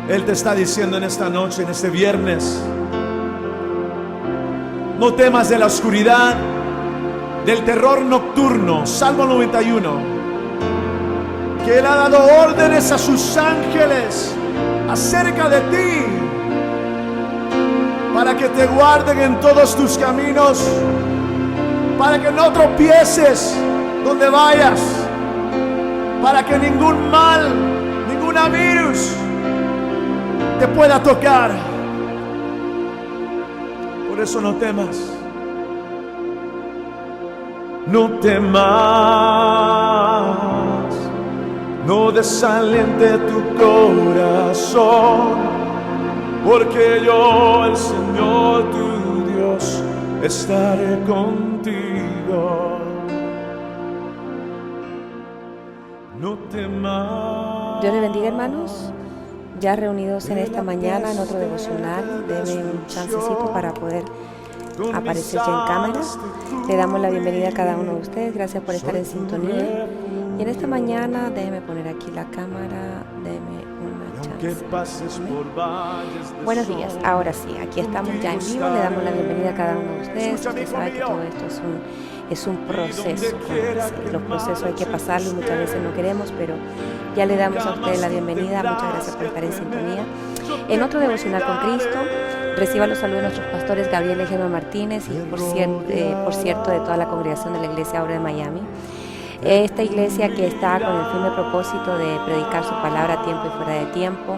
Él te está diciendo en esta noche, en este viernes: no temas de la oscuridad, del terror nocturno. Salmo 91. Que Él ha dado órdenes a sus ángeles acerca de ti, para que te guarden en todos tus caminos, para que no tropieces donde vayas, para que ningún mal, ninguna virus te pueda tocar. Por eso no temas. No temas, no desaliente tu corazón, porque yo, el Señor tu Dios, estaré contigo. No temas. Dios les bendiga, hermanos. Ya reunidos en esta mañana en otro devocional, denme un chancecito para poder aparecer ya en cámara. Le damos la bienvenida a cada uno de ustedes. Gracias por estar en sintonía. Y en esta mañana, déjenme poner aquí la cámara. Déjenme una chance. Buenos días. Ahora sí, aquí estamos ya en vivo. Le damos la bienvenida a cada uno de ustedes. Usted sabe que todo esto es un proceso. Los procesos hay que pasarlos y muchas veces no queremos, pero ya le damos a ustedes la bienvenida. Muchas gracias por estar en sintonía. En otro devocional con Cristo, reciba los saludos de nuestros pastores Gabriel y Germán Martínez y por cierto de toda la congregación de la Iglesia Obra de Miami. Esta iglesia que está con el firme propósito de predicar su palabra a tiempo y fuera de tiempo.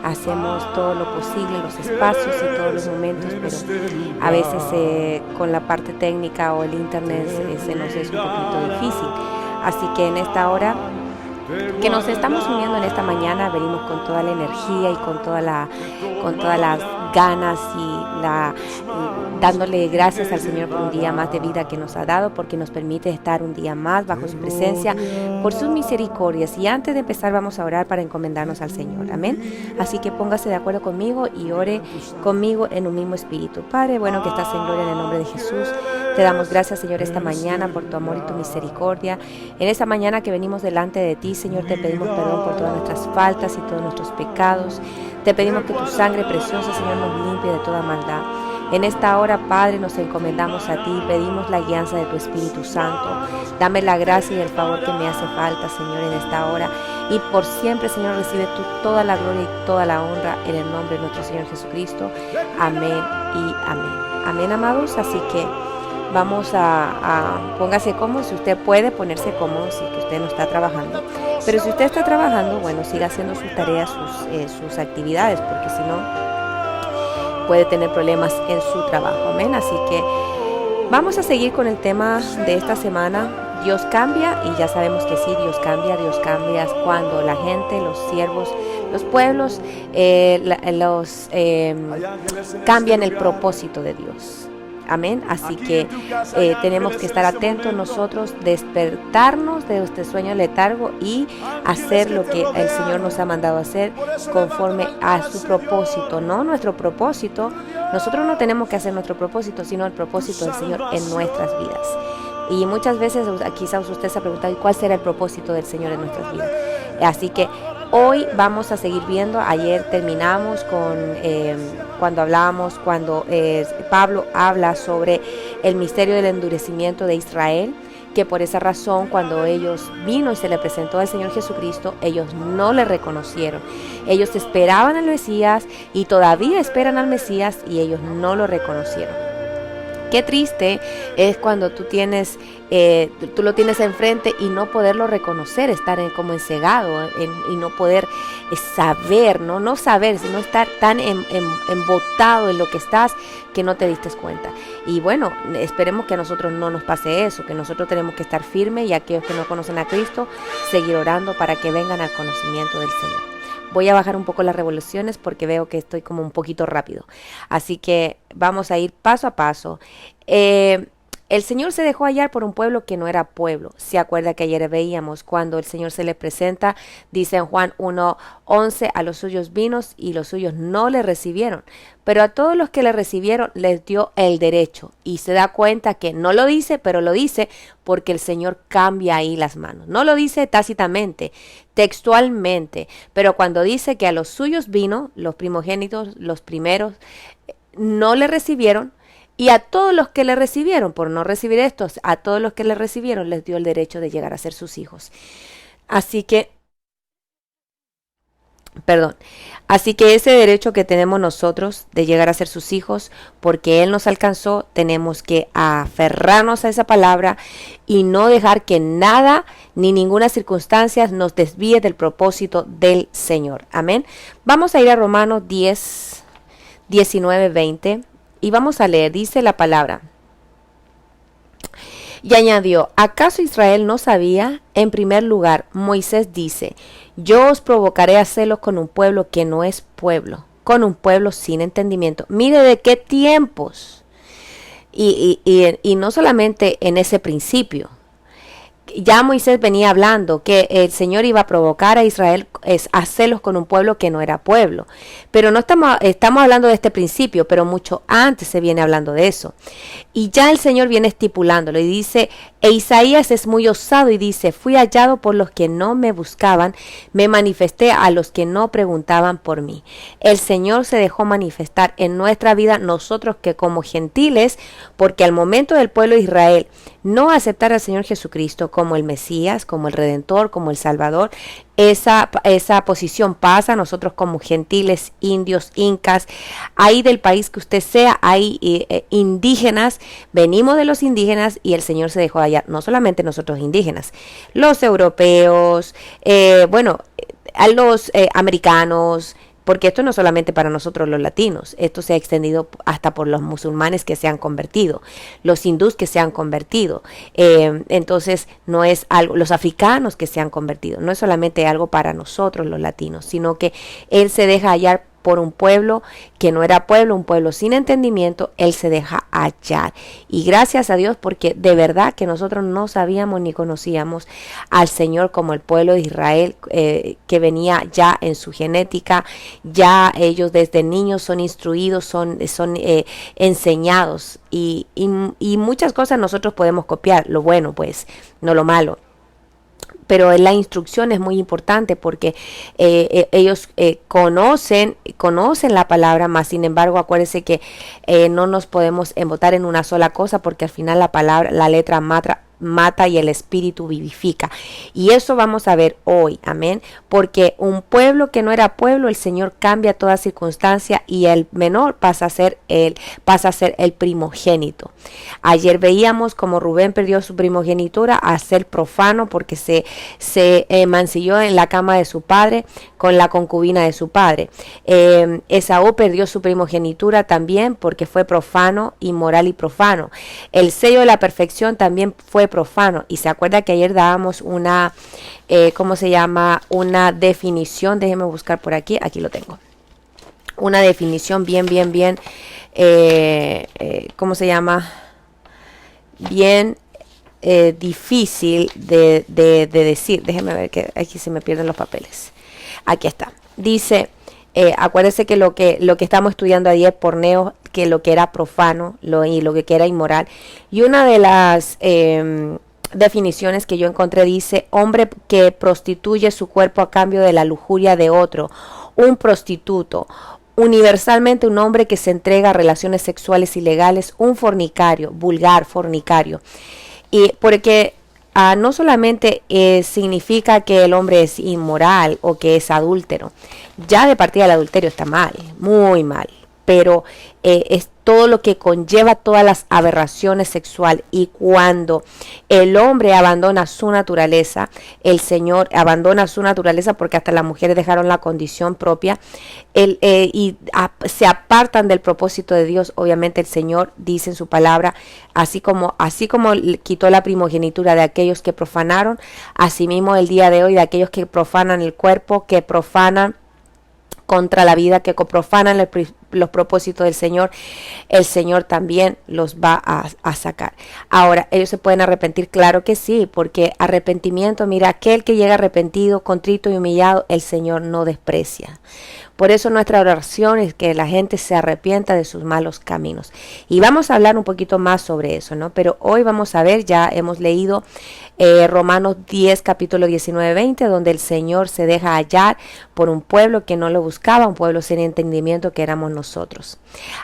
Hacemos todo lo posible, los espacios y todos los momentos, pero a veces con la parte técnica o el internet se nos es un poquito difícil. Así que en esta hora que nos estamos uniendo en esta mañana, venimos con toda la energía y con todas las ganas y dándole gracias al Señor por un día más de vida que nos ha dado, porque nos permite estar un día más bajo su presencia, por sus misericordias. Y antes de empezar vamos a orar para encomendarnos al Señor, amén. Así que póngase de acuerdo conmigo y ore conmigo en un mismo espíritu. Padre bueno que estás en gloria, en el nombre de Jesús, te damos gracias, Señor, esta mañana por tu amor y tu misericordia. En esta mañana que venimos delante de ti, Señor, te pedimos perdón por todas nuestras faltas y todos nuestros pecados. Te pedimos que tu sangre preciosa, Señor, nos limpie de toda maldad. En esta hora, Padre, nos encomendamos a ti, pedimos la guianza de tu Espíritu Santo. Dame la gracia y el favor que me hace falta, Señor, en esta hora. Y por siempre, Señor, recibe tú toda la gloria y toda la honra en el nombre de nuestro Señor Jesucristo. Amén y amén. Amén, amados. Así que vamos póngase cómodo, si usted puede ponerse cómodo, si que usted no está trabajando. Pero si usted está trabajando, bueno, siga haciendo sus tareas, sus actividades, porque si no puede tener problemas en su trabajo. Amén. Así que vamos a seguir con el tema de esta semana. Dios cambia, y ya sabemos que sí, Dios cambia cuando la gente, los siervos, los pueblos, cambian el propósito de Dios. Amén. Así que tenemos que estar atentos nosotros, despertarnos de este sueño letargo y hacer lo que el Señor nos ha mandado hacer conforme a su propósito, no nuestro propósito. Nosotros no tenemos que hacer nuestro propósito, sino el propósito del Señor en nuestras vidas. Y muchas veces quizás usted se ha preguntado ¿cuál será el propósito del Señor en nuestras vidas? Así que hoy vamos a seguir viendo. Ayer terminamos con cuando Pablo habla sobre el misterio del endurecimiento de Israel, que por esa razón cuando ellos vino y se le presentó al Señor Jesucristo, ellos no le reconocieron. Ellos esperaban al Mesías y todavía esperan al Mesías y ellos no lo reconocieron. Qué triste es cuando tú lo tienes enfrente y no poderlo reconocer, estar como encegado y no poder saber, no saber, sino estar tan embotado en lo que estás que no te diste cuenta. Y bueno, esperemos que a nosotros no nos pase eso, que nosotros tenemos que estar firmes y aquellos que no conocen a Cristo, seguir orando para que vengan al conocimiento del Señor. Voy a bajar un poco las revoluciones porque veo que estoy como un poquito rápido. Así que vamos a ir paso a paso. El Señor se dejó hallar por un pueblo que no era pueblo. Se acuerda que ayer veíamos cuando el Señor se le presenta, dice en Juan 1:11, a los suyos vino y los suyos no le recibieron. Pero a todos los que le recibieron les dio el derecho. Y se da cuenta que no lo dice, pero lo dice porque el Señor cambia ahí las manos. No lo dice tácitamente, textualmente. Pero cuando dice que a los suyos vino, los primogénitos, los primeros, no le recibieron. Y a todos los que le recibieron, por no recibir estos, a todos los que le recibieron les dio el derecho de llegar a ser sus hijos. Así que ese derecho que tenemos nosotros de llegar a ser sus hijos, porque Él nos alcanzó, tenemos que aferrarnos a esa palabra y no dejar que nada ni ninguna circunstancia nos desvíe del propósito del Señor. Amén. Vamos a ir a Romanos 10, 19, 20. Y vamos a leer, dice la palabra. Y añadió, ¿acaso Israel no sabía? En primer lugar, Moisés dice, yo os provocaré a celos con un pueblo que no es pueblo, con un pueblo sin entendimiento. Mire de qué tiempos. Y no solamente en ese principio. Ya Moisés venía hablando que el Señor iba a provocar a Israel a celos con un pueblo que no era pueblo. Pero no estamos hablando de este principio, pero mucho antes se viene hablando de eso. Y ya el Señor viene estipulándolo y dice, e Isaías es muy osado y dice, fui hallado por los que no me buscaban, me manifesté a los que no preguntaban por mí. El Señor se dejó manifestar en nuestra vida, nosotros que como gentiles, porque al momento del pueblo de Israel no aceptar al Señor Jesucristo como el Mesías, como el Redentor, como el Salvador, esa posición pasa a nosotros como gentiles, indios, incas, ahí del país que usted sea, hay indígenas, venimos de los indígenas y el Señor se dejó hallar, no solamente nosotros indígenas, los europeos, a los americanos, porque esto no es solamente para nosotros los latinos, esto se ha extendido hasta por los musulmanes que se han convertido, los hindús que se han convertido, entonces no es algo, los africanos que se han convertido, no es solamente algo para nosotros los latinos, sino que Él se deja hallar por un pueblo que no era pueblo, un pueblo sin entendimiento, Él se deja hallar. Y gracias a Dios porque de verdad que nosotros no sabíamos ni conocíamos al Señor como el pueblo de Israel que venía ya en su genética, ya ellos desde niños son instruidos, son enseñados y muchas cosas nosotros podemos copiar, lo bueno pues, no lo malo. Pero la instrucción es muy importante porque ellos conocen la palabra, más sin embargo acuérdense que no nos podemos embotar en una sola cosa porque al final la letra mata y el espíritu vivifica. Y eso vamos a ver hoy, amén, porque un pueblo que no era pueblo, el Señor cambia toda circunstancia y el menor pasa a ser el primogénito. Ayer veíamos como Rubén perdió su primogenitura a ser profano porque se mancilló en la cama de su padre con la concubina de su padre. Esaú perdió su primogenitura también porque fue profano, inmoral y profano. El sello de la perfección también fue profano. Y se acuerda que ayer dábamos una, una definición, déjeme buscar por aquí lo tengo. Una definición bien, bien difícil de decir. Déjeme ver que aquí se me pierden los papeles. Aquí está. Dice, acuérdese que lo que estamos estudiando ayer por Neo, que lo que era profano y lo que era inmoral. Y una de las definiciones que yo encontré dice, hombre que prostituye su cuerpo a cambio de la lujuria de otro, un prostituto. Universalmente un hombre que se entrega a relaciones sexuales ilegales, un fornicario, vulgar fornicario. Y porque no solamente significa que el hombre es inmoral o que es adúltero, ya de partida el adulterio está mal, muy mal, pero es todo lo que conlleva todas las aberraciones sexuales. Y cuando el hombre abandona su naturaleza, el Señor abandona su naturaleza porque hasta las mujeres dejaron la condición propia se apartan del propósito de Dios. Obviamente el Señor dice en su palabra, así como quitó la primogenitura de aquellos que profanaron, asimismo el día de hoy de aquellos que profanan el cuerpo, que profanan contra la vida, que profanan los propósitos del Señor, el Señor también los va a sacar. Ahora, ¿ellos se pueden arrepentir? Claro que sí, porque arrepentimiento, mira, aquel que llega arrepentido, contrito y humillado, el Señor no desprecia. Por eso nuestra oración es que la gente se arrepienta de sus malos caminos. Y vamos a hablar un poquito más sobre eso, ¿no? Pero hoy vamos a ver, ya hemos leído Romanos 10, capítulo 19, 20, donde el Señor se deja hallar por un pueblo que no lo buscaba, un pueblo sin entendimiento que éramos nosotros.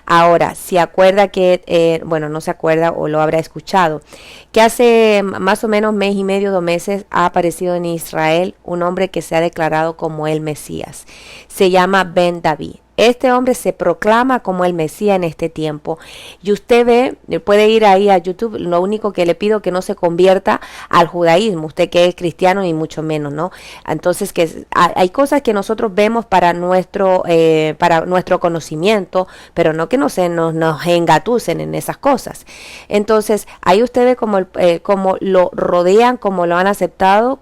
Ahora, si acuerda que, bueno, no se acuerda o lo habrá escuchado, que hace más o menos mes y medio, 2 meses, ha aparecido en Israel un hombre que se ha declarado como el Mesías. Se llama Ben David. Este hombre se proclama como el Mesías en este tiempo. Y usted ve, puede ir ahí a YouTube, lo único que le pido que no se convierta al judaísmo, usted que es cristiano y mucho menos, ¿no? Entonces, que hay cosas que nosotros vemos para nuestro conocimiento, pero no que nos engatusen en esas cosas. Entonces, ahí usted ve como lo rodean, como lo han aceptado,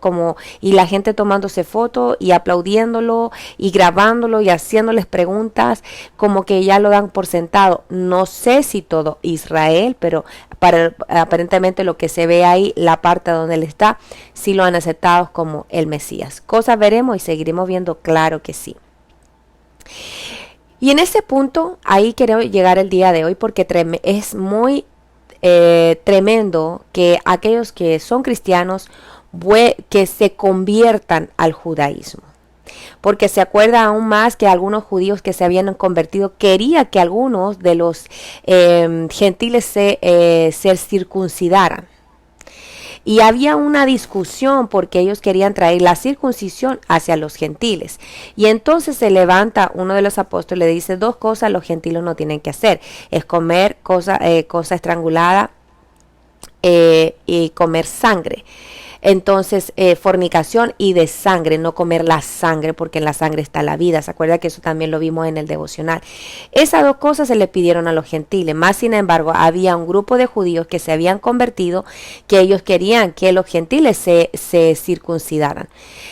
y la gente tomándose fotos y aplaudiéndolo y grabándolo y haciéndoles preguntas, como que ya lo dan por sentado. No sé si todo Israel, pero aparentemente lo que se ve ahí, la parte donde él está, sí lo han aceptado como el Mesías. Cosas veremos y seguiremos viendo, claro que sí. Y en ese punto, ahí quiero llegar el día de hoy, porque es muy tremendo que aquellos que son cristianos que se conviertan al judaísmo. Porque se acuerda aún más que algunos judíos que se habían convertido quería que algunos de los gentiles se circuncidaran. Y había una discusión porque ellos querían traer la circuncisión hacia los gentiles. Y entonces se levanta uno de los apóstoles y le dice 2 cosas los gentiles no tienen que hacer. Es comer cosa estrangulada y comer sangre. Entonces, fornicación y de sangre, no comer la sangre, porque en la sangre está la vida. ¿Se acuerda que eso también lo vimos en el devocional? Esas 2 cosas se le pidieron a los gentiles. Más sin embargo, había un grupo de judíos que se habían convertido, que ellos querían que los gentiles se circuncidaran.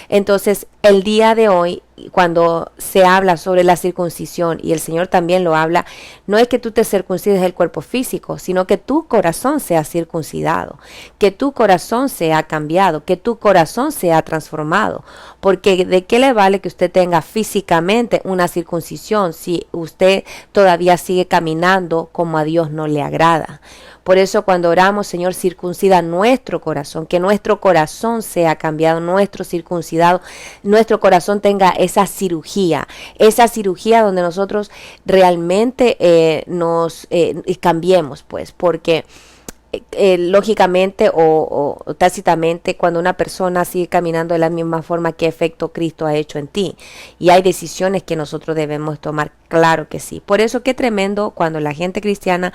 Entonces, el día de hoy, cuando se habla sobre la circuncisión, y el Señor también lo habla, no es que tú te circuncides el cuerpo físico, sino que tu corazón sea circuncidado, que tu corazón sea cambiado, que tu corazón sea transformado. Porque ¿de qué le vale que usted tenga físicamente una circuncisión si usted todavía sigue caminando como a Dios no le agrada? Por eso cuando oramos, Señor, circuncida nuestro corazón, que nuestro corazón sea cambiado, nuestro circuncidado, nuestro corazón tenga esa cirugía donde nosotros realmente nos cambiemos, pues, porque lógicamente o tácitamente, cuando una persona sigue caminando de la misma forma, ¿qué efecto Cristo ha hecho en ti? Y hay decisiones que nosotros debemos tomar, claro que sí. Por eso qué tremendo cuando la gente cristiana,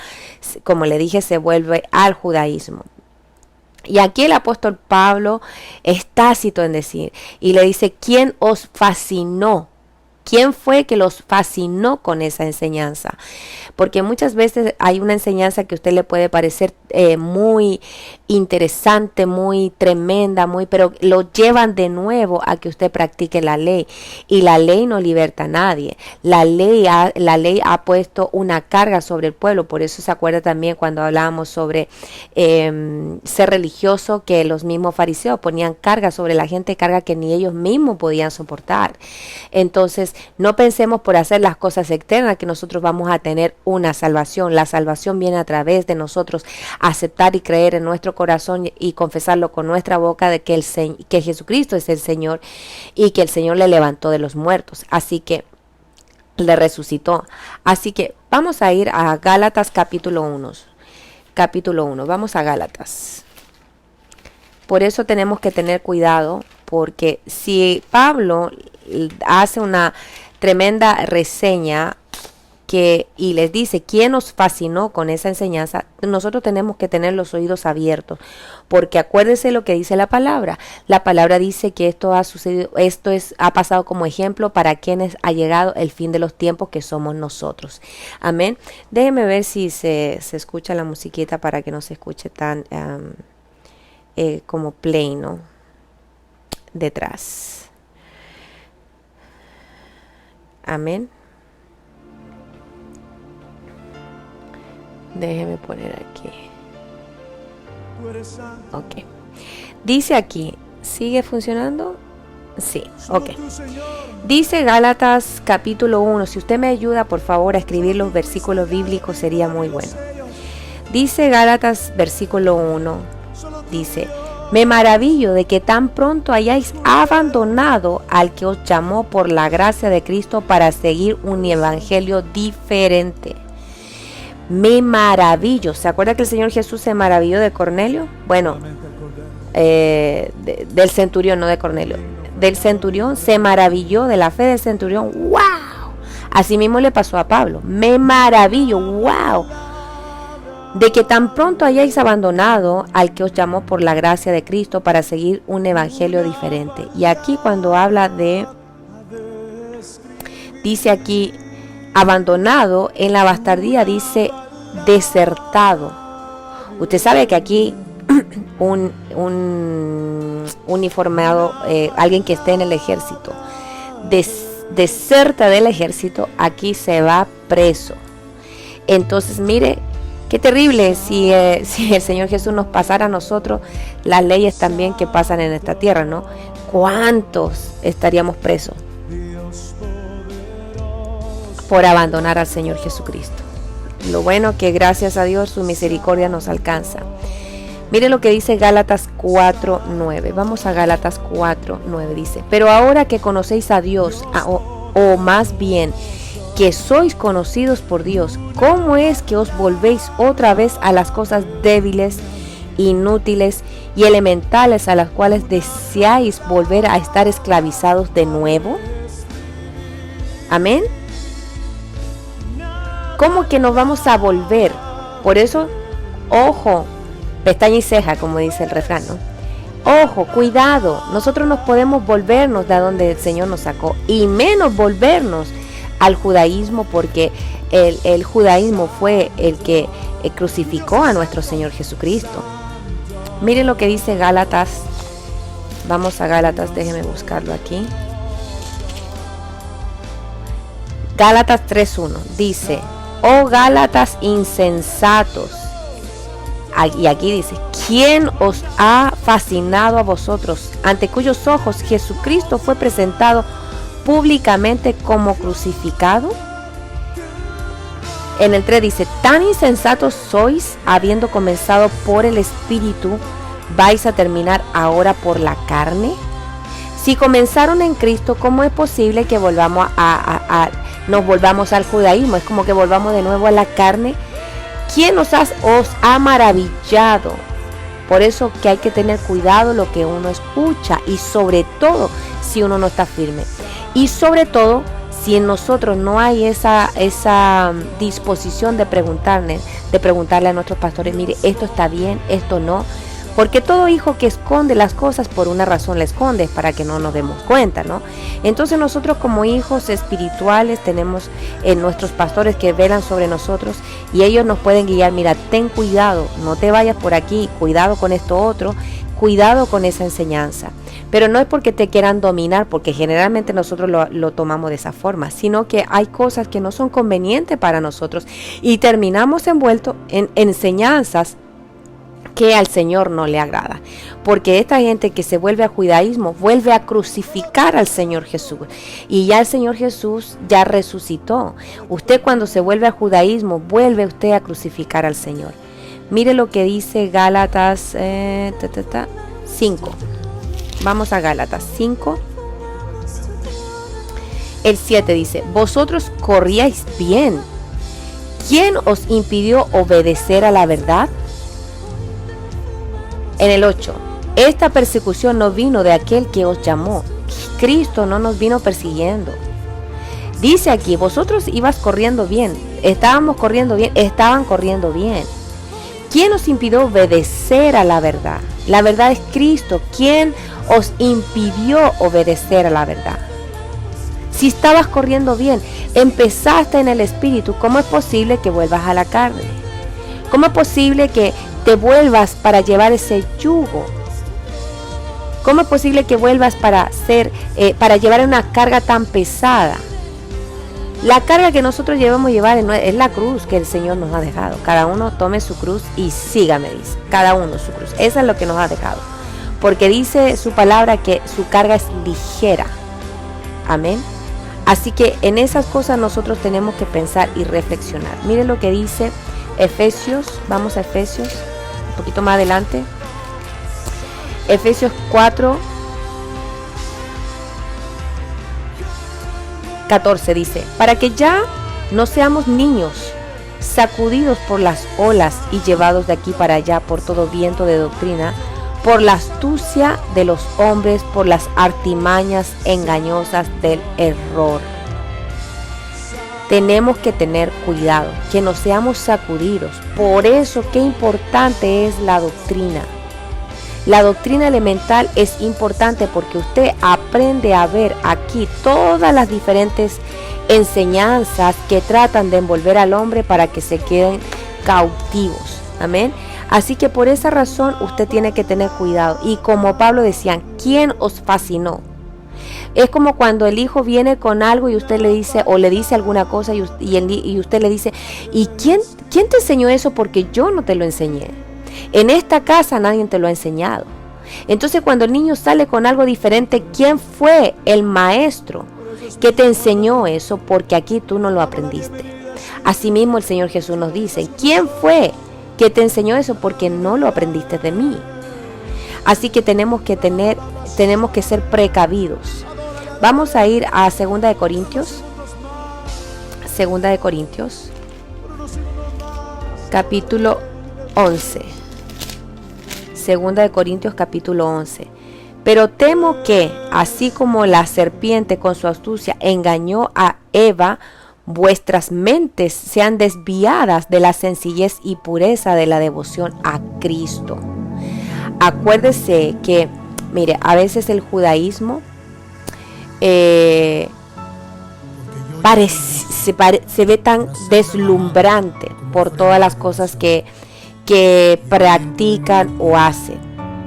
como le dije, se vuelve al judaísmo. Y aquí el apóstol Pablo es tácito en decir, y le dice, ¿quién os fascinó? ¿Quién fue que los fascinó con esa enseñanza? Porque muchas veces hay una enseñanza que a usted le puede parecer muy interesante, muy tremenda, pero lo llevan de nuevo a que usted practique la ley. Y la ley no liberta a nadie. La ley ha puesto una carga sobre el pueblo. Por eso se acuerda también cuando hablábamos sobre ser religioso, que los mismos fariseos ponían carga sobre la gente, carga que ni ellos mismos podían soportar. Entonces, no pensemos por hacer las cosas externas que nosotros vamos a tener una salvación. La salvación viene a través de nosotros aceptar y creer en nuestro corazón y confesarlo con nuestra boca de que Jesucristo es el Señor y que el Señor le levantó de los muertos. Así que le resucitó. Así que vamos a ir a Gálatas capítulo 1. Vamos a Gálatas. Por eso tenemos que tener cuidado, porque si Pablo hace una tremenda reseña y les dice quién nos fascinó con esa enseñanza, nosotros tenemos que tener los oídos abiertos, porque acuérdese lo que dice la palabra. La palabra dice que esto ha sucedido, ha pasado como ejemplo para quienes ha llegado el fin de los tiempos, que somos nosotros. Amén. Déjenme ver si se escucha la musiquita para que no se escuche tan como play, ¿no? Detrás. Amén. Déjeme poner aquí. Ok. Dice aquí, ¿sigue funcionando? Sí, ok. Dice Gálatas capítulo 1. Si usted me ayuda, por favor, a escribir los versículos bíblicos, sería muy bueno. Dice Gálatas versículo 1. Dice: me maravillo de que tan pronto hayáis abandonado al que os llamó por la gracia de Cristo para seguir un evangelio diferente. Me maravillo. ¿Se acuerda que el Señor Jesús se maravilló de Cornelio? Bueno, del centurión, no de Cornelio. Del centurión, se maravilló de la fe del centurión. ¡Wow! Así mismo le pasó a Pablo. Me maravillo. ¡Wow! De que tan pronto hayáis abandonado al que os llamó por la gracia de Cristo para seguir un evangelio diferente. Y aquí cuando habla de, dice aquí, abandonado, en la bastardía dice desertado. Usted sabe que aquí un uniformado, alguien que esté en el ejército, deserta del ejército, aquí se va preso. Entonces mire, qué terrible si el Señor Jesús nos pasara a nosotros las leyes también que pasan en esta tierra, ¿no? ¿Cuántos estaríamos presos por abandonar al Señor Jesucristo? Lo bueno que gracias a Dios su misericordia nos alcanza. Mire lo que dice Gálatas 4:9. Vamos a Gálatas 4:9. Dice: pero ahora que conocéis a Dios, o más bien que sois conocidos por Dios, ¿cómo es que os volvéis otra vez a las cosas débiles, inútiles y elementales a las cuales deseáis volver a estar esclavizados de nuevo? Amén. ¿Cómo que nos vamos a volver? Por eso, ojo, pestaña y ceja, como dice el refrán, ¿no? Ojo, cuidado, nosotros nos podemos volvernos de donde el Señor nos sacó, y menos volvernos al judaísmo, porque el judaísmo fue el que crucificó a nuestro Señor Jesucristo. Miren lo que dice Gálatas. Vamos a Gálatas, déjeme buscarlo aquí. Gálatas 3:1 dice: oh Gálatas insensatos. Y aquí dice: ¿quién os ha fascinado a vosotros, ante cuyos ojos Jesucristo fue presentado públicamente como crucificado? En el 3 dice: tan insensatos sois, habiendo comenzado por el Espíritu, ¿vais a terminar ahora por la carne? Si comenzaron en Cristo, ¿cómo es posible que volvamos nos volvamos al judaísmo? Es como que volvamos de nuevo a la carne. ¿Quién os ha maravillado? Por eso que hay que tener cuidado lo que uno escucha, y sobre todo si uno no está firme, y sobre todo si en nosotros no hay esa disposición de preguntarle a nuestros pastores: mire, esto está bien, esto no. Porque todo hijo que esconde las cosas, por una razón la esconde, para que no nos demos cuenta, ¿no? Entonces nosotros como hijos espirituales tenemos nuestros pastores que velan sobre nosotros, y ellos nos pueden guiar. Mira, ten cuidado, no te vayas por aquí, cuidado con esto otro, cuidado con esa enseñanza. Pero no es porque te quieran dominar, porque generalmente nosotros lo tomamos de esa forma, sino que hay cosas que no son convenientes para nosotros, y terminamos envueltos en enseñanzas que al Señor no le agrada, porque esta gente que se vuelve al judaísmo vuelve a crucificar al Señor Jesús, y ya el Señor Jesús ya resucitó. Usted, cuando se vuelve al judaísmo, vuelve usted a crucificar al Señor. Mire lo que dice Gálatas 5. Vamos a Gálatas 5. El 7 dice: vosotros corríais bien. ¿Quién os impidió obedecer a la verdad? En el 8, esta persecución no vino de aquel que os llamó. Cristo no nos vino persiguiendo. Dice aquí: vosotros ibas corriendo bien, estaban corriendo bien. ¿Quién os impidió obedecer a la verdad? La verdad es Cristo. ¿Quién os impidió obedecer a la verdad? Si estabas corriendo bien, empezaste en el Espíritu, ¿cómo es posible que vuelvas a la carne? ¿Cómo es posible que te vuelvas para llevar ese yugo? ¿Cómo es posible que vuelvas para llevar una carga tan pesada? La carga que nosotros debemos llevar es la cruz que el Señor nos ha dejado. Cada uno tome su cruz y sígame, dice. Cada uno su cruz. Eso es lo que nos ha dejado. Porque dice su palabra que su carga es ligera. Amén. Así que en esas cosas nosotros tenemos que pensar y reflexionar. Miren lo que dice Efesios. Vamos a Efesios, un poquito más adelante. Efesios 4:14 dice: para que ya no seamos niños, sacudidos por las olas y llevados de aquí para allá por todo viento de doctrina, por la astucia de los hombres, por las artimañas engañosas del error. Tenemos que tener cuidado, que no seamos sacudidos. Por eso, qué importante es la doctrina. La doctrina elemental es importante porque usted aprende a ver aquí todas las diferentes enseñanzas que tratan de envolver al hombre para que se queden cautivos. Amén. Así que por esa razón usted tiene que tener cuidado. Y como Pablo decía, ¿quién os fascinó? Es como cuando el hijo viene con algo y usted le dice, o le dice alguna cosa y usted le dice, ¿y quién te enseñó eso? Porque yo no te lo enseñé. En esta casa nadie te lo ha enseñado. Entonces cuando el niño sale con algo diferente, ¿quién fue el maestro que te enseñó eso? Porque aquí tú no lo aprendiste. Asimismo el Señor Jesús nos dice, ¿quién fue que te enseñó eso? Porque no lo aprendiste de mí. Así que tenemos que ser precavidos. Vamos a ir a 2 de Corintios. 2 de Corintios, capítulo 11. 2 de Corintios, capítulo 11. Pero temo que, así como la serpiente con su astucia engañó a Eva, vuestras mentes sean desviadas de la sencillez y pureza de la devoción a Cristo. Acuérdese que, mire, a veces el judaísmo se ve tan deslumbrante por todas las cosas que practican o hacen,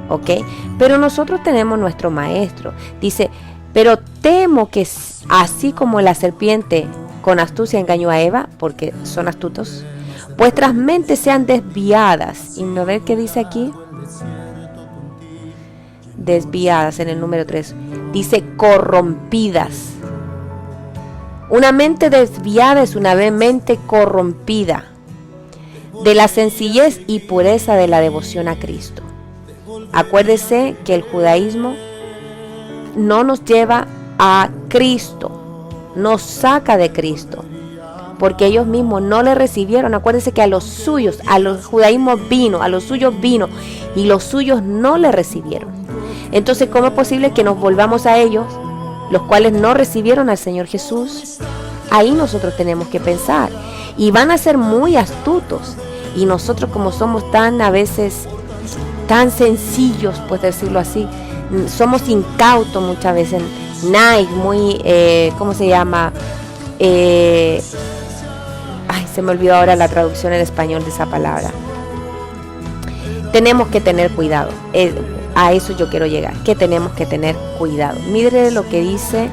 ¿ok? Pero nosotros tenemos nuestro maestro. Dice, pero temo que así como la serpiente con astucia engañó a Eva, porque son astutos, vuestras mentes sean desviadas. Y a ver qué dice aquí. Desviadas en el número 3. Dice corrompidas. Una mente desviada es una mente corrompida de la sencillez y pureza de la devoción a Cristo. Acuérdese que el judaísmo no nos lleva a Cristo, nos saca de Cristo, porque ellos mismos no le recibieron. Acuérdese que a los suyos vino y los suyos no le recibieron. Entonces, ¿cómo es posible que nos volvamos a ellos, los cuales no recibieron al Señor Jesús? Ahí nosotros tenemos que pensar. Y van a ser muy astutos. Y nosotros, como somos a veces tan sencillos, pues decirlo así, somos incautos muchas veces, muy, ¿cómo se llama? Se me olvidó ahora la traducción en español de esa palabra. Tenemos que tener cuidado. A eso yo quiero llegar, que tenemos que tener cuidado. Mire lo que dice.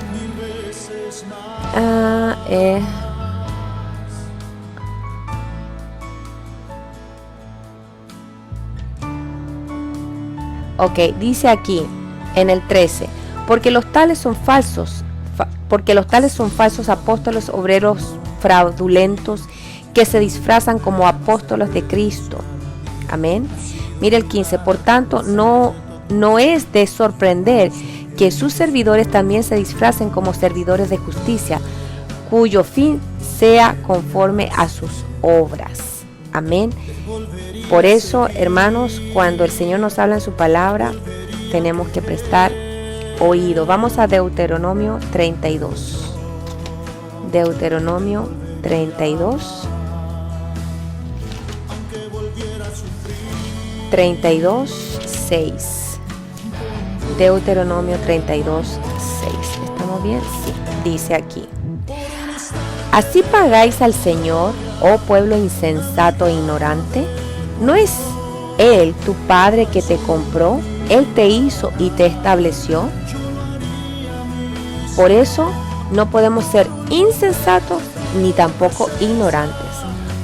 Dice aquí en el 13, porque los tales son falsos apóstoles, obreros fraudulentos que se disfrazan como apóstoles de Cristo. Amén. Mire el 15, por tanto no es de sorprender que sus servidores también se disfracen como servidores de justicia, cuyo fin sea conforme a sus obras. Amén. Por eso, hermanos, cuando el Señor nos habla en su palabra, tenemos que prestar oído. Vamos a Deuteronomio 32. Deuteronomio 32. 32:6. Deuteronomio 32:6. ¿Estamos bien? Sí. Dice aquí: ¿así pagáis al Señor, oh pueblo insensato e ignorante? ¿No es Él tu Padre que te compró? Él te hizo y te estableció. Por eso no podemos ser insensatos ni tampoco ignorantes,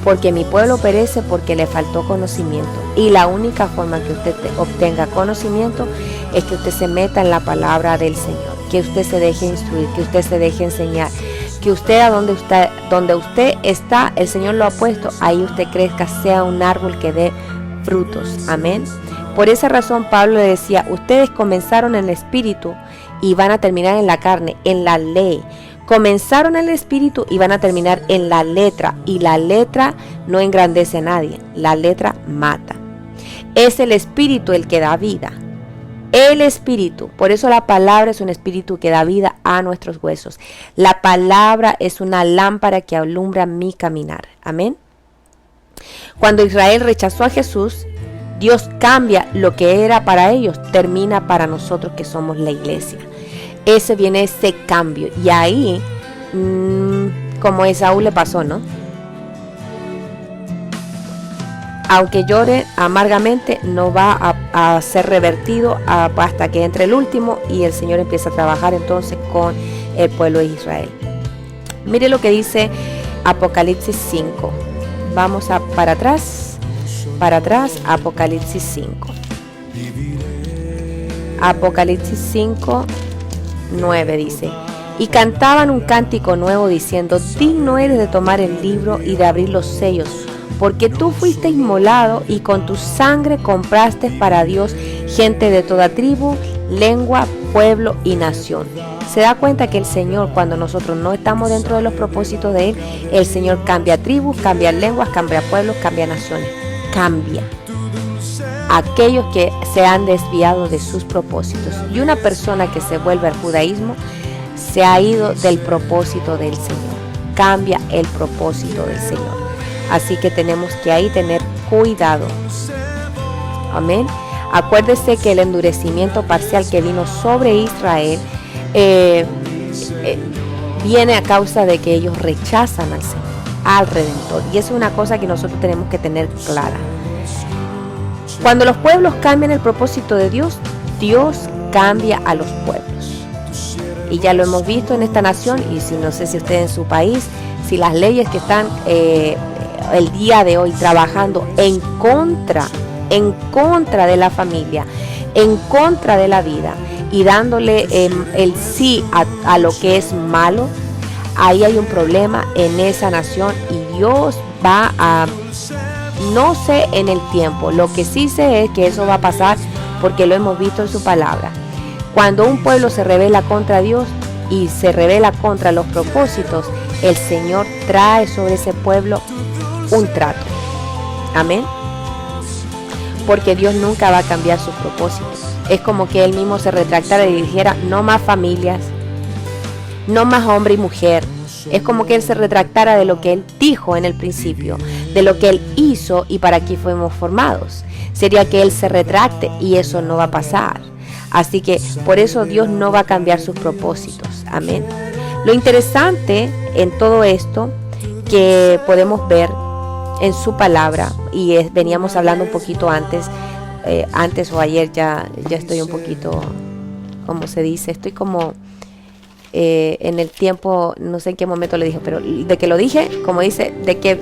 porque mi pueblo perece porque le faltó conocimiento. Y la única forma que usted obtenga conocimiento es que usted se meta en la palabra del Señor, que usted se deje instruir, que usted se deje enseñar, que usted donde usted está, el Señor lo ha puesto, ahí usted crezca, sea un árbol que dé frutos. Amén. Por esa razón Pablo le decía, ustedes comenzaron en el espíritu y van a terminar en la carne, en la ley. Comenzaron en el espíritu y van a terminar en la letra. Y la letra no engrandece a nadie, la letra mata. Es el espíritu el que da vida. El espíritu, por eso la palabra es un espíritu que da vida a nuestros huesos. La palabra es una lámpara que alumbra mi caminar. Amén. Cuando Israel rechazó a Jesús, Dios cambia lo que era para ellos, termina para nosotros que somos la iglesia. Ese viene ese cambio. Y ahí, como a Esaú le pasó, ¿no? Aunque llore amargamente, no va a ser revertido hasta que entre el último y el Señor empieza a trabajar entonces con el pueblo de Israel. Mire lo que dice Apocalipsis 5. Vamos para atrás, Apocalipsis 5. Apocalipsis 5, 9 dice: y cantaban un cántico nuevo diciendo, digno eres de tomar el libro y de abrir los sellos, porque tú fuiste inmolado y con tu sangre compraste para Dios gente de toda tribu, lengua, pueblo y nación. Se da cuenta que el Señor, cuando nosotros no estamos dentro de los propósitos de Él, el Señor cambia tribus, cambia lenguas, cambia pueblos, cambia naciones. Cambia aquellos que se han desviado de sus propósitos. Y una persona que se vuelve al judaísmo se ha ido del propósito del Señor. Cambia el propósito del Señor. Así que tenemos que ahí tener cuidado. Amén. Acuérdese que el endurecimiento parcial que vino sobre Israel viene a causa de que ellos rechazan al Señor, al Redentor. Y eso es una cosa que nosotros tenemos que tener clara. Cuando los pueblos cambian el propósito de Dios, Dios cambia a los pueblos. Y ya lo hemos visto en esta nación, y si no sé si usted en su país, si las leyes que están el día de hoy trabajando en contra de la familia, en contra de la vida y dándole el sí a lo que es malo, ahí hay un problema en esa nación y Dios va a, no sé en el tiempo, lo que sí sé es que eso va a pasar porque lo hemos visto en su palabra. Cuando un pueblo se rebela contra Dios y se rebela contra los propósitos, el Señor trae sobre ese pueblo un trato. Amén. Porque Dios nunca va a cambiar sus propósitos. Es como que Él mismo se retractara y dijera, no más familias, no más hombre y mujer. Es como que Él se retractara de lo que Él dijo en el principio, de lo que Él hizo y para qué fuimos formados. Sería que Él se retracte y eso no va a pasar. Así que por eso Dios no va a cambiar sus propósitos. Amén. Lo interesante en todo esto que podemos ver en su palabra, y veníamos hablando un poquito antes o ayer, ya estoy un poquito, como se dice, estoy como en el tiempo, no sé en qué momento le dije, pero de que lo dije, como dice, de que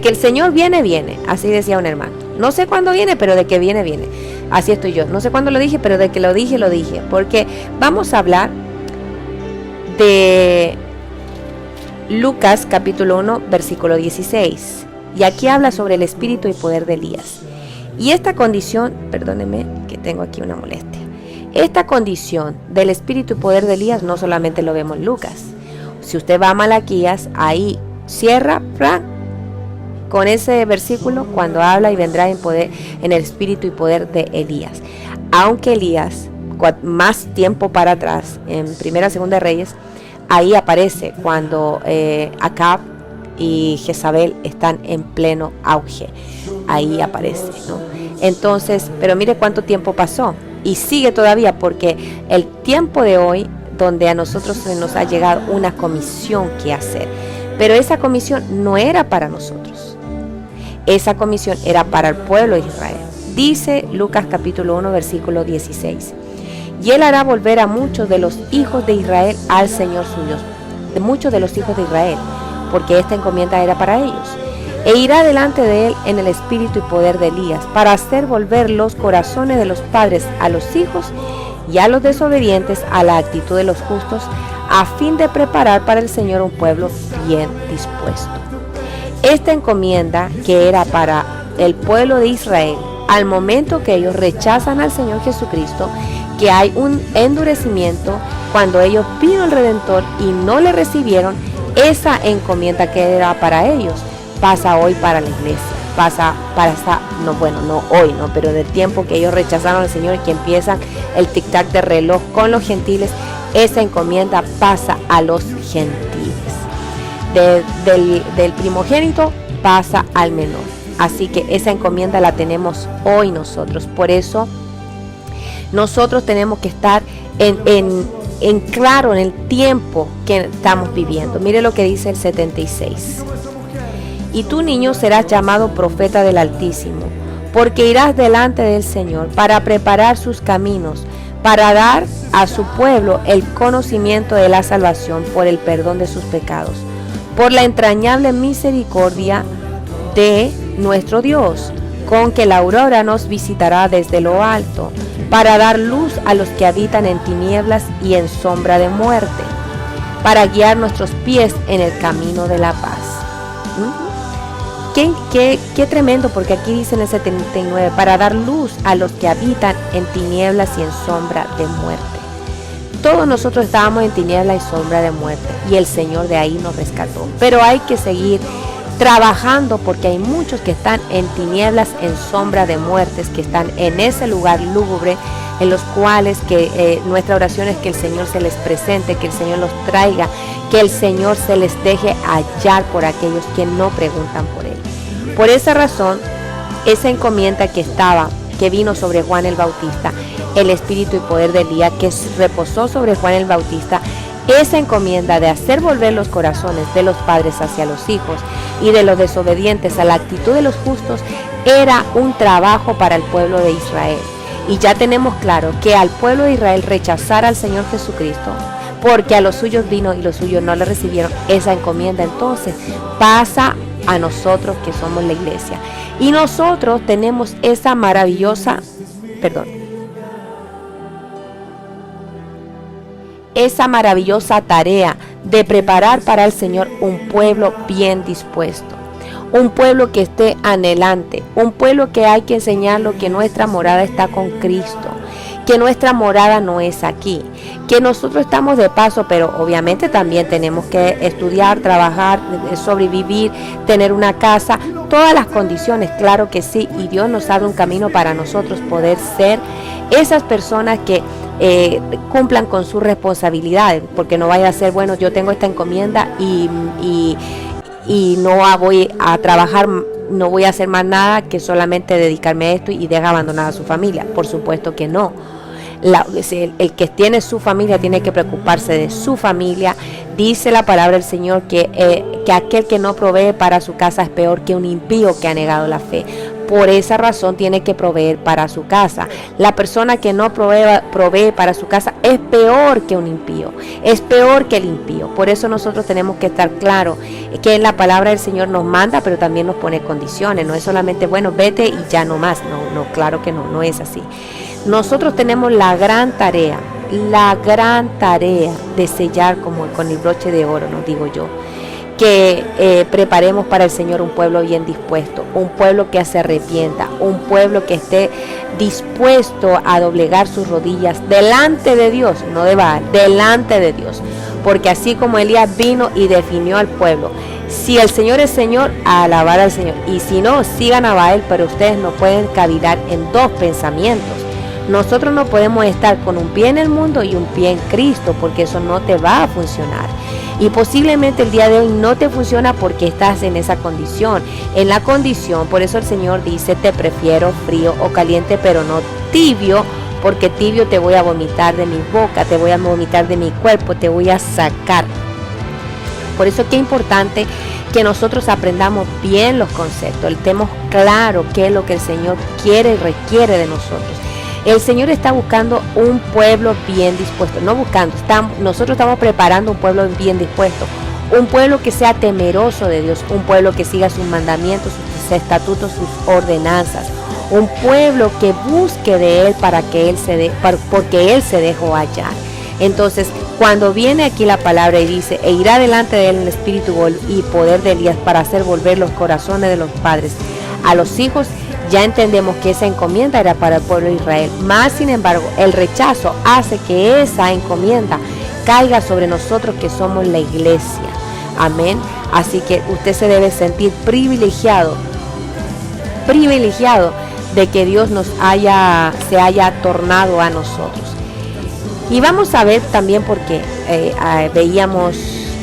el Señor viene, así decía un hermano. No sé cuándo viene, pero de que viene. Así estoy yo. No sé cuándo lo dije, pero de que lo dije, porque vamos a hablar de Lucas capítulo 1, versículo 16. Y aquí habla sobre el espíritu y poder de Elías. Y esta condición, perdónenme que tengo aquí una molestia. Esta condición del espíritu y poder de Elías no solamente lo vemos en Lucas. Si usted va a Malaquías, ahí cierra con ese versículo cuando habla y vendrá en el espíritu y poder de Elías. Aunque Elías, más tiempo para atrás, en Primera, Segunda Reyes, ahí aparece cuando Acab y Jezabel están en pleno auge. Ahí aparece, ¿no? Entonces, pero mire cuánto tiempo pasó y sigue todavía, porque el tiempo de hoy, donde a nosotros se nos ha llegado una comisión que hacer, pero esa comisión no era para nosotros, esa comisión era para el pueblo de Israel. Dice Lucas capítulo 1 versículo 16: y él hará volver a muchos de los hijos de Israel al Señor su Dios, de muchos de los hijos de Israel, porque esta encomienda era para ellos. E irá delante de él en el espíritu y poder de Elías, para hacer volver los corazones de los padres a los hijos y a los desobedientes a la actitud de los justos, a fin de preparar para el Señor un pueblo bien dispuesto. Esta encomienda, que era para el pueblo de Israel, al momento que ellos rechazan al Señor Jesucristo, que hay un endurecimiento cuando ellos vino el Redentor y no le recibieron, esa encomienda que era para ellos pasa hoy para la iglesia, pasa para no hoy, pero del tiempo que ellos rechazaron al Señor y que empiezan el tic-tac de reloj con los gentiles, esa encomienda pasa a los gentiles. Del primogénito pasa al menor. Así que esa encomienda la tenemos hoy nosotros. Por eso nosotros tenemos que estar en claro en el tiempo que estamos viviendo. Mire lo que dice el 76. Y tú, niño, serás llamado profeta del Altísimo, porque irás delante del Señor para preparar sus caminos, para dar a su pueblo el conocimiento de la salvación por el perdón de sus pecados, por la entrañable misericordia de nuestro Dios, con que la aurora nos visitará desde lo alto, para dar luz a los que habitan en tinieblas y en sombra de muerte, para guiar nuestros pies en el camino de la paz. Qué tremendo, porque aquí dice en el 79, para dar luz a los que habitan en tinieblas y en sombra de muerte. Todos nosotros estábamos en tinieblas y sombra de muerte, y el Señor de ahí nos rescató. Pero hay que seguir trabajando, porque hay muchos que están en tinieblas, en sombra de muertes, que están en ese lugar lúgubre, en los cuales nuestra oración es que el Señor se les presente, que el Señor los traiga, que el Señor se les deje hallar por aquellos que no preguntan por Él. Por esa razón, esa encomienda que vino sobre Juan el Bautista, el espíritu y poder de Elías, que reposó sobre Juan el Bautista, esa encomienda de hacer volver los corazones de los padres hacia los hijos y de los desobedientes a la actitud de los justos, era un trabajo para el pueblo de Israel. Y ya tenemos claro que al pueblo de Israel rechazar al Señor Jesucristo, porque a los suyos vino y los suyos no le recibieron, esa encomienda entonces pasa a nosotros que somos la iglesia. Y nosotros tenemos esa maravillosa tarea de preparar para el Señor un pueblo bien dispuesto, un pueblo que esté anhelante, un pueblo que hay que enseñarlo que nuestra morada está con Cristo, que nuestra morada no es aquí, que nosotros estamos de paso, pero obviamente también tenemos que estudiar, trabajar, sobrevivir, tener una casa, todas las condiciones, claro que sí, y Dios nos abre un camino para nosotros poder ser esas personas que cumplan con sus responsabilidades, porque no vaya a ser, bueno, yo tengo esta encomienda y no voy a trabajar, no voy a hacer más nada que solamente dedicarme a esto y deja abandonada a su familia. Por supuesto que no. El que tiene su familia tiene que preocuparse de su familia. Dice la palabra del Señor que aquel que no provee para su casa es peor que un impío que ha negado la fe. Por esa razón tiene que proveer para su casa. La persona que no provee para su casa es peor que un impío, es peor que el impío. Por eso nosotros tenemos que estar claros que en la palabra del Señor nos manda, pero también nos pone condiciones. No es solamente, bueno, vete y ya no más. No, claro que no es así. Nosotros tenemos la gran tarea de sellar como con el broche de oro, nos digo yo, que preparemos para el Señor un pueblo bien dispuesto, un pueblo que se arrepienta, un pueblo que esté dispuesto a doblegar sus rodillas delante de Dios, no de Baal, delante de Dios, porque así como Elías vino y definió al pueblo, si el Señor es Señor, a alabar al Señor, y si no, sigan a Baal, pero ustedes no pueden cavilar en dos pensamientos. Nosotros no podemos estar con un pie en el mundo y un pie en Cristo, porque eso no te va a funcionar. Y posiblemente el día de hoy no te funciona porque estás en esa condición. En la condición, por eso el Señor dice, te prefiero frío o caliente, pero no tibio, porque tibio te voy a vomitar de mi boca, te voy a vomitar de mi cuerpo, te voy a sacar. Por eso es que es importante que nosotros aprendamos bien los conceptos, estemos claro qué es lo que el Señor quiere y requiere de nosotros. El Señor está buscando un pueblo bien dispuesto, nosotros estamos preparando un pueblo bien dispuesto, un pueblo que sea temeroso de Dios, un pueblo que siga sus mandamientos, sus estatutos, sus ordenanzas, un pueblo que busque de Él porque Él se dejó hallar. Entonces, cuando viene aquí la palabra y dice, e irá delante de Él en espíritu y poder de Elías para hacer volver los corazones de los padres a los hijos, ya entendemos que esa encomienda era para el pueblo de Israel. Más sin embargo, el rechazo hace que esa encomienda caiga sobre nosotros que somos la iglesia. Amén. Así que usted se debe sentir privilegiado de que Dios se haya tornado a nosotros. Y vamos a ver también porque veíamos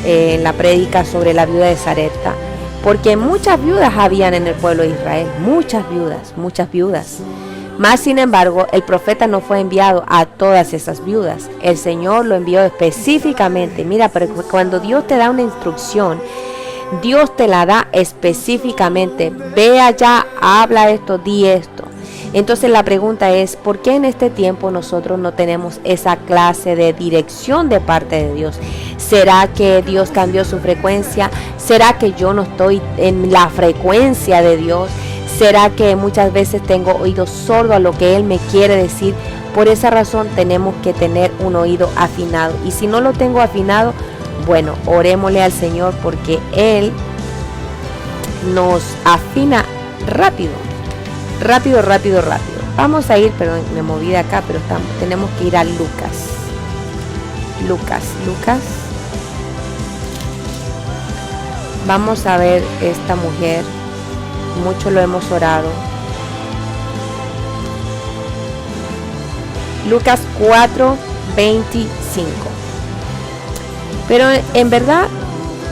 en la prédica sobre la viuda de Sarepta, porque muchas viudas habían en el pueblo de Israel, muchas viudas. Más sin embargo, el profeta no fue enviado a todas esas viudas. El Señor lo envió específicamente. Mira, pero cuando Dios te da una instrucción, Dios te la da específicamente. Ve allá, habla esto, di esto. Entonces la pregunta es, ¿por qué en este tiempo nosotros no tenemos esa clase de dirección de parte de Dios? ¿Será que Dios cambió su frecuencia? ¿Será que yo no estoy en la frecuencia de Dios? ¿Será que muchas veces tengo oído sordo a lo que Él me quiere decir? Por esa razón tenemos que tener un oído afinado. Y si no lo tengo afinado, bueno, orémosle al Señor porque Él nos afina rápido. Vamos a ir, perdón, me moví de acá, pero tenemos que ir a Lucas. Vamos a ver esta mujer. Mucho lo hemos orado. Lucas 4:25. Pero en verdad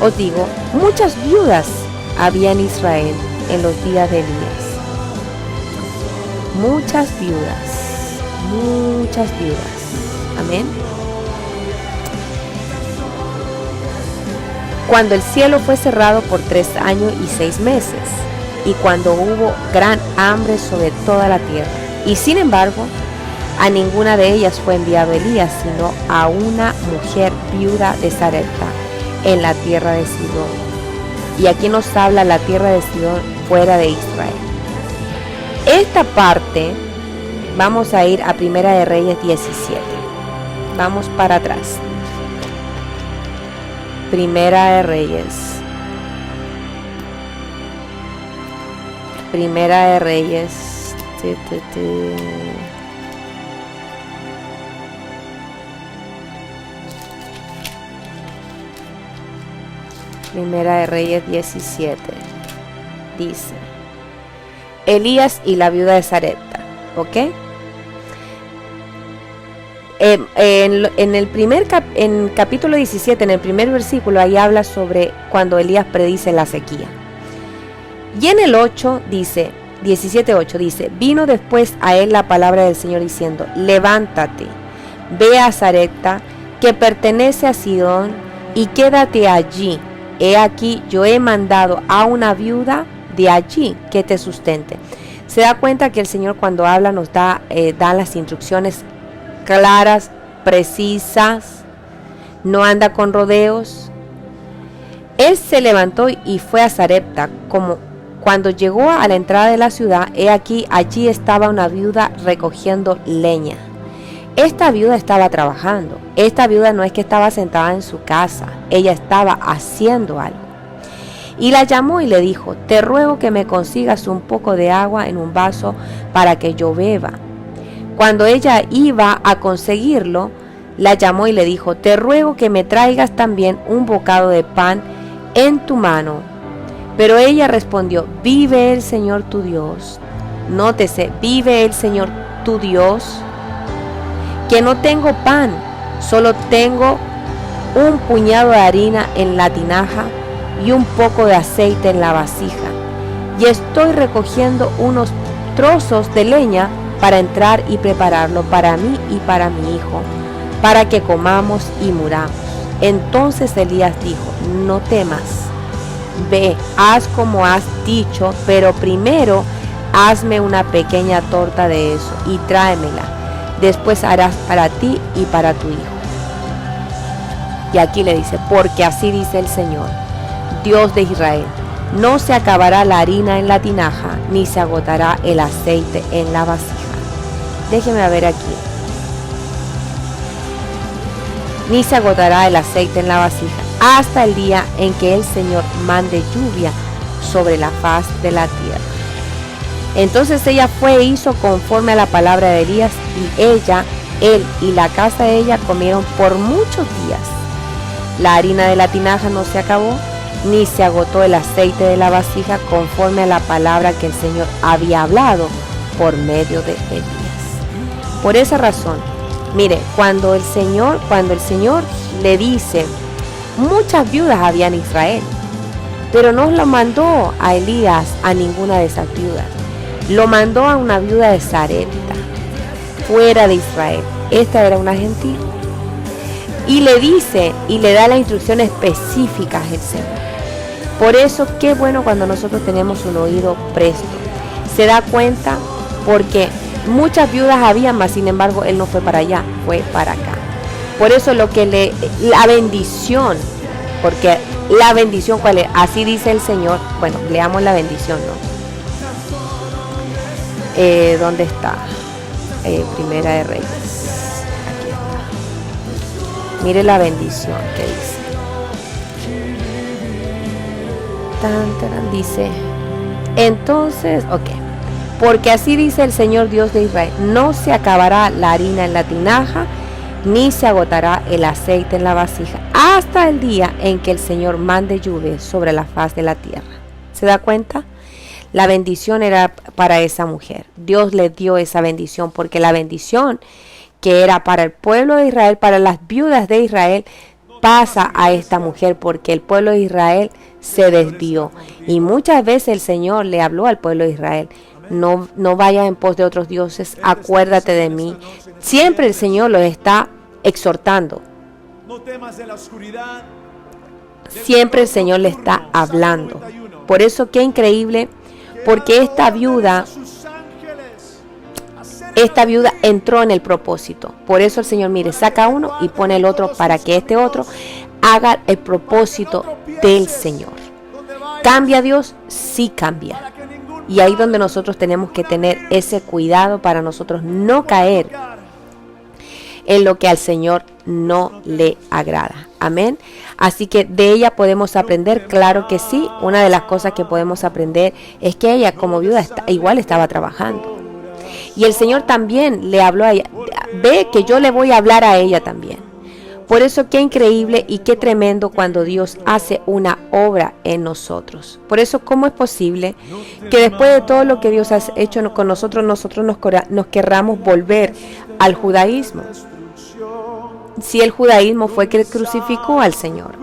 os digo, muchas viudas había en Israel en los días de Elías. Muchas viudas. Amén. Cuando el cielo fue cerrado por 3 años y 6 meses, y cuando hubo gran hambre sobre toda la tierra. Y sin embargo, a ninguna de ellas fue enviado Elías, sino a una mujer viuda de Sarepta, en la tierra de Sidón. Y aquí nos habla la tierra de Sidón, fuera de Israel. Esta parte, vamos a ir a Primera de Reyes 17. Vamos para atrás. Primera de Reyes. Primera de Reyes. Primera de Reyes 17. Dice: Elías y la viuda de Sarepta. ¿Ok? En capítulo 17, en el primer versículo, ahí habla sobre cuando Elías predice la sequía. Y en el 8 dice, 17:8 dice: vino después a él la palabra del Señor diciendo: levántate, ve a Sarepta, que pertenece a Sidón, y quédate allí. He aquí, yo he mandado a una viuda de allí que te sustente. Se da cuenta que el Señor, cuando habla, nos da las instrucciones claras, precisas, no anda con rodeos. Él se levantó y fue a Sarepta. Cuando llegó a la entrada de la ciudad, he aquí, allí estaba una viuda recogiendo leña. Esta viuda estaba trabajando. Esta viuda no es que estaba sentada en su casa, ella estaba haciendo algo. Y la llamó y le dijo: te ruego que me consigas un poco de agua en un vaso para que yo beba. Cuando ella iba a conseguirlo, la llamó y le dijo: te ruego que me traigas también un bocado de pan en tu mano. Pero ella respondió: vive el Señor tu Dios. Nótese, vive el Señor tu Dios, que no tengo pan, solo tengo un puñado de harina en la tinaja y un poco de aceite en la vasija. Y estoy recogiendo unos trozos de leña para entrar y prepararlo para mí y para mi hijo, para que comamos y muramos. Entonces Elías dijo: no temas, ve, haz como has dicho, pero primero hazme una pequeña torta de eso y tráemela. Después harás para ti y para tu hijo. Y aquí le dice, porque así dice el Señor, Dios de Israel, no se acabará la harina en la tinaja, ni se agotará el aceite en la vasija. Déjeme ver aquí. Ni se agotará el aceite en la vasija, hasta el día en que el Señor mande lluvia sobre la faz de la tierra. Entonces ella fue e hizo conforme a la palabra de Elías, y él y la casa de ella comieron por muchos días. La harina de la tinaja no se acabó, ni se agotó el aceite de la vasija, conforme a la palabra que el Señor había hablado por medio de Elías. Por esa razón, mire, cuando el Señor le dice, muchas viudas había en Israel, pero no lo mandó a Elías a ninguna de esas viudas. Lo mandó a una viuda de Sarepta, fuera de Israel. Esta era una gentil. Y le dice y le da las instrucciones específicas el Señor. Por eso, qué bueno cuando nosotros tenemos un oído presto. Se da cuenta porque muchas viudas había, mas sin embargo él no fue para allá, fue para acá. Por eso la bendición, porque la bendición, ¿cuál es? Así dice el Señor. Bueno, leamos la bendición, ¿no? ¿Dónde está? Primera de Reyes. Aquí está. Mire la bendición que dice. Dice, entonces, porque así dice el Señor Dios de Israel, no se acabará la harina en la tinaja, ni se agotará el aceite en la vasija, hasta el día en que el Señor mande lluvia sobre la faz de la tierra. ¿Se da cuenta? La bendición era para esa mujer. Dios le dio esa bendición, porque la bendición que era para el pueblo de Israel, para las viudas de Israel, pasa a esta mujer, porque el pueblo de Israel se desvió. Y muchas veces el Señor le habló al pueblo de Israel: no vayas en pos de otros dioses, acuérdate de mí. Siempre el Señor los está exhortando. No temas de la oscuridad. Siempre el Señor le está hablando. Por eso, qué increíble, porque esta viuda entró en el propósito. Por eso el Señor, mire, saca uno y pone el otro para que este otro haga el propósito del Señor. ¿Cambia Dios? Sí cambia. Y ahí donde nosotros tenemos que tener ese cuidado para nosotros no caer en lo que al Señor no le agrada. Amén. Así que de ella podemos aprender, claro que sí. Una de las cosas que podemos aprender es que ella como viuda igual estaba trabajando. Y el Señor también le habló a ella. Ve que yo le voy a hablar a ella también. Por eso qué increíble y qué tremendo cuando Dios hace una obra en nosotros. Por eso, ¿cómo es posible que después de todo lo que Dios ha hecho con nosotros nos querramos volver al judaísmo? Si el judaísmo fue que crucificó al Señor.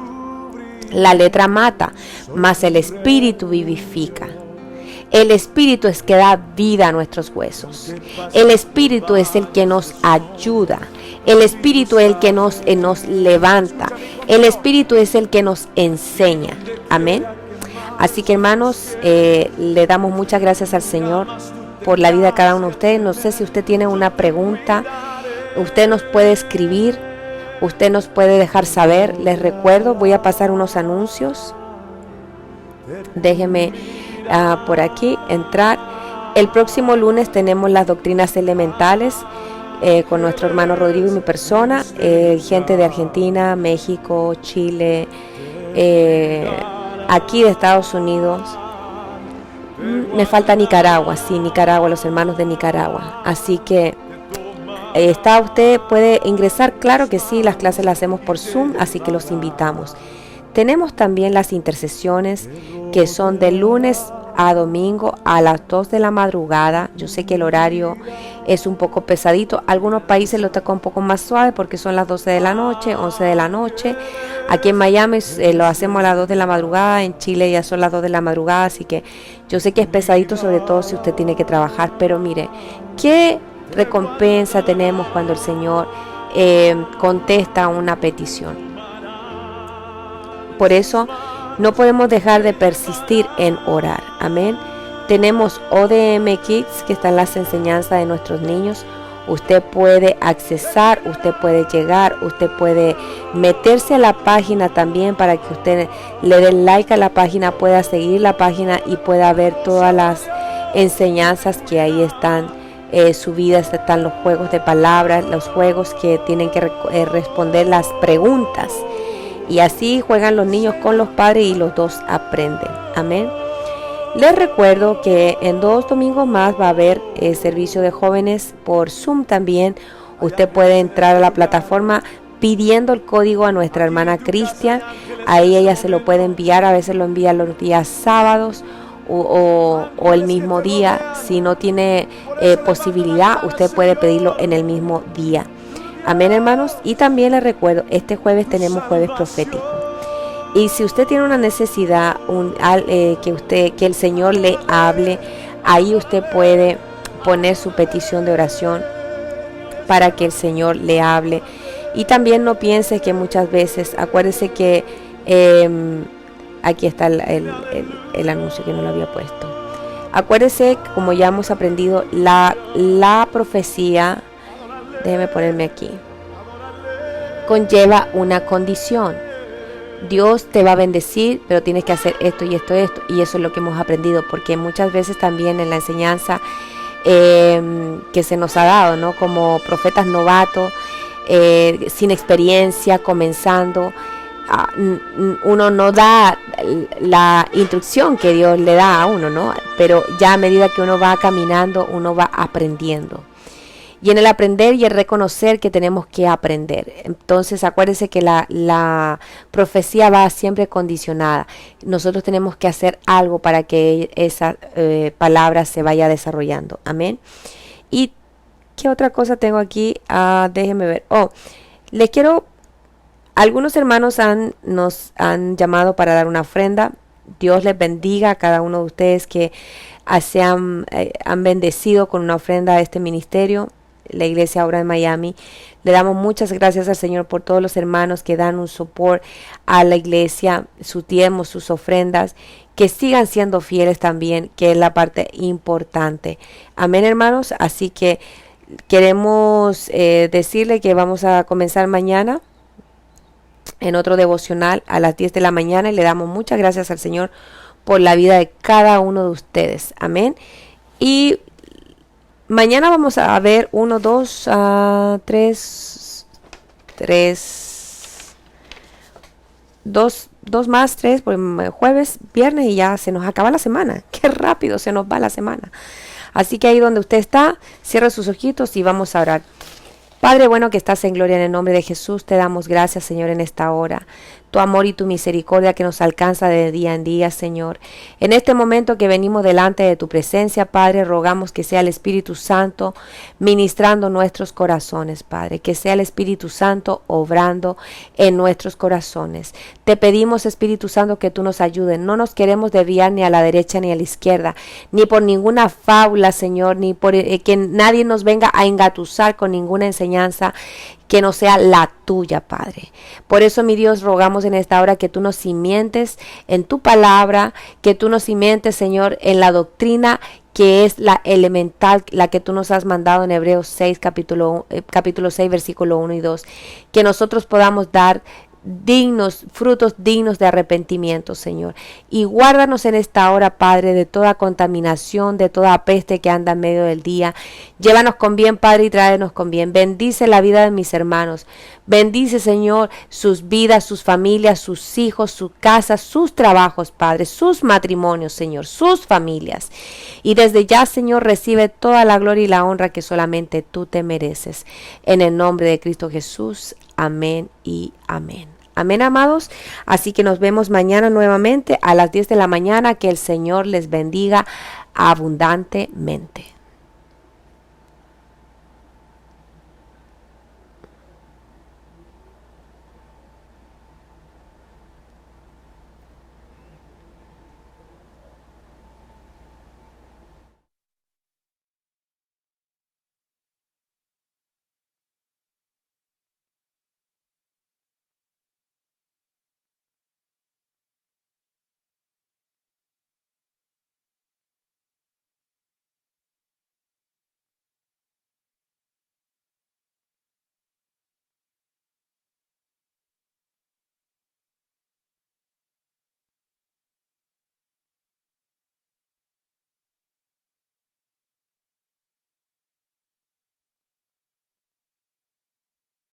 La letra mata, mas el Espíritu vivifica. El Espíritu es que da vida a nuestros huesos. El Espíritu es el que nos ayuda. El Espíritu es el que nos levanta. El Espíritu es el que nos enseña. Amén. Así que, hermanos, le damos muchas gracias al Señor por la vida de cada uno de ustedes. No sé si usted tiene una pregunta. Usted nos puede escribir. Usted nos puede dejar saber. Les recuerdo, voy a pasar unos anuncios. Déjeme por aquí entrar. El próximo lunes tenemos las doctrinas elementales con nuestro hermano Rodrigo y mi persona, gente de Argentina, México, Chile, aquí de Estados Unidos. Me falta Nicaragua, sí, Nicaragua, los hermanos de Nicaragua. Así que usted puede ingresar, claro que sí, las clases las hacemos por Zoom, así que los invitamos. Tenemos también las intercesiones que son de lunes a domingo a las 2 de la madrugada. Yo sé que el horario es un poco pesadito. Algunos países lo tocan un poco más suave porque son las 12 de la noche, 11 de la noche. Aquí en Miami lo hacemos a las 2 de la madrugada. En Chile ya son las 2 de la madrugada. Así que yo sé que es pesadito, sobre todo si usted tiene que trabajar. Pero mire, ¿qué recompensa tenemos cuando el Señor contesta una petición? Por eso no podemos dejar de persistir en orar. Amén. Tenemos ODM Kids, que están las enseñanzas de nuestros niños. Usted puede accesar, usted puede llegar, usted puede meterse a la página también para que usted le dé like a la página, pueda seguir la página y pueda ver todas las enseñanzas que ahí están subidas. Están los juegos de palabras, los juegos que tienen que responder las preguntas. Y así juegan los niños con los padres y los dos aprenden. Amén. Les recuerdo que en 2 domingos más va a haber servicio de jóvenes por Zoom también. Usted puede entrar a la plataforma pidiendo el código a nuestra hermana Cristian. Ahí ella se lo puede enviar. A veces lo envía los días sábados o el mismo día. Si no tiene posibilidad, usted puede pedirlo en el mismo día. Amén, hermanos. Y también les recuerdo, este jueves tenemos jueves profético. Y si usted tiene una necesidad, que el Señor le hable, ahí usted puede poner su petición de oración para que el Señor le hable. Y también no piense que muchas veces, acuérdese que aquí está el anuncio que no lo había puesto. Acuérdese, como ya hemos aprendido, la profecía, déjeme ponerme aquí, conlleva una condición. Dios te va a bendecir, pero tienes que hacer esto y esto, y eso es lo que hemos aprendido, porque muchas veces también en la enseñanza que se nos ha dado, ¿no? Como profetas novatos, sin experiencia, comenzando, uno no da la instrucción que Dios le da a uno, ¿no? Pero ya a medida que uno va caminando, uno va aprendiendo. Y en el aprender y el reconocer que tenemos que aprender. Entonces acuérdense que la profecía va siempre condicionada. Nosotros tenemos que hacer algo para que esa palabra se vaya desarrollando. Amén. ¿Y qué otra cosa tengo aquí? Déjenme ver. Les quiero... Algunos hermanos nos han llamado para dar una ofrenda. Dios les bendiga a cada uno de ustedes que han bendecido con una ofrenda a este ministerio, la iglesia ahora en Miami. Le damos muchas gracias al Señor por todos los hermanos que dan un support a la iglesia, su tiempo, sus ofrendas, que sigan siendo fieles también, que es la parte importante. Amén, hermanos. Así que queremos decirle que vamos a comenzar mañana en otro devocional a las 10 de la mañana, y le damos muchas gracias al Señor por la vida de cada uno de ustedes. Amén. Y mañana vamos a ver 1, 2, 3, 2 más 3, por jueves, viernes, y ya se nos acaba la semana. Qué rápido se nos va la semana. Así que ahí donde usted está, cierre sus ojitos y vamos a orar. Padre bueno que estás en gloria, en el nombre de Jesús, te damos gracias, Señor, en esta hora. Tu amor y tu misericordia que nos alcanza de día en día, Señor. En este momento que venimos delante de tu presencia, Padre, rogamos que sea el Espíritu Santo ministrando nuestros corazones, Padre. Que sea el Espíritu Santo obrando en nuestros corazones. Te pedimos, Espíritu Santo, que tú nos ayudes. No nos queremos desviar ni a la derecha ni a la izquierda, ni por ninguna fábula, Señor, ni por que nadie nos venga a engatusar con ninguna enseñanza que no sea la tuya, Padre. Por eso, mi Dios, rogamos en esta hora que tú nos cimientes en tu palabra, que tú nos cimientes, Señor, en la doctrina que es la elemental, la que tú nos has mandado en Hebreos 6, capítulo 6, versículo 1 y 2. Que nosotros podamos dar frutos dignos de arrepentimiento, Señor. Y guárdanos en esta hora, Padre, de toda contaminación, de toda peste que anda en medio del día. Llévanos con bien, Padre, y tráenos con bien. Bendice la vida de mis hermanos. Bendice, Señor, sus vidas, sus familias, sus hijos, sus casas, sus trabajos, Padre, sus matrimonios, Señor, sus familias. Y desde ya, Señor, recibe toda la gloria y la honra que solamente tú te mereces. En el nombre de Cristo Jesús. Amén y amén. Amén, amados. Así que nos vemos mañana nuevamente a las 10 de la mañana. Que el Señor les bendiga abundantemente.